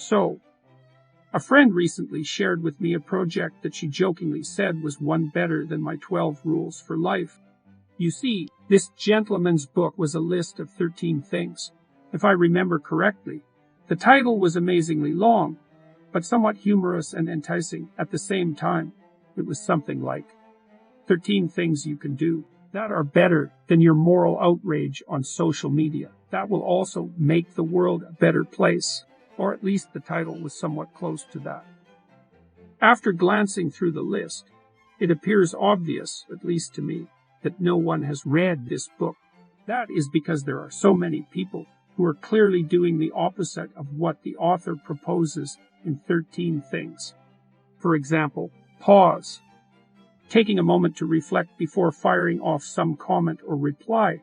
So, a friend recently shared with me a project that she jokingly said was one better than my 12 rules for life. You see, this gentleman's book was a list of 13 things. If I remember correctly, the title was amazingly long, but somewhat humorous and enticing at the same time. It was something like 13 things you can do that are better than your moral outrage on social media, that will also make the world a better place. Or at least the title was somewhat close to that. After glancing through the list, it appears obvious, at least to me, that no one has read this book. That is because there are so many people who are clearly doing the opposite of what the author proposes in 13 things. For example, pause. Taking a moment to reflect before firing off some comment or reply.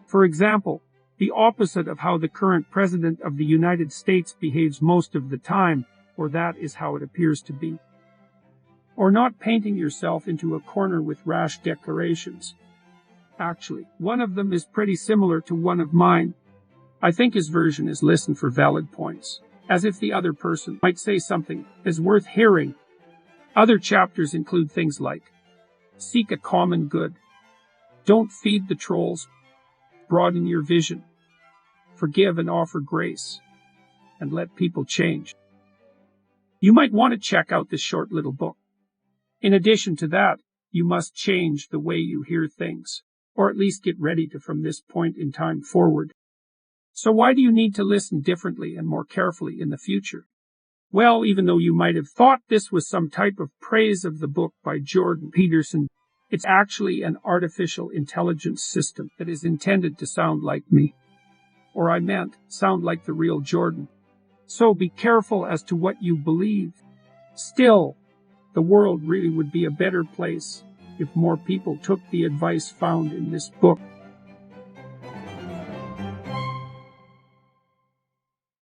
For example, the opposite of how the current president of the United States behaves most of the time, or that is how it appears to be. Or not painting yourself into a corner with rash declarations. Actually, one of them is pretty similar to one of mine. I think his version is listen for valid points, as if the other person might say something is worth hearing. Other chapters include things like, seek a common good, don't feed the trolls, broaden your vision, forgive and offer grace, and let people change. You might want to check out this short little book. In addition to that, you must change the way you hear things, or at least get ready to from this point in time forward. So why do you need to listen differently and more carefully in the future? Well, even though you might have thought this was some type of praise of the book by Jordan Peterson, it's actually an artificial intelligence system that is intended to sound like me. Or I meant, sound like the real Jordan. So be careful as to what you believe. Still, the world really would be a better place if more people took the advice found in this book.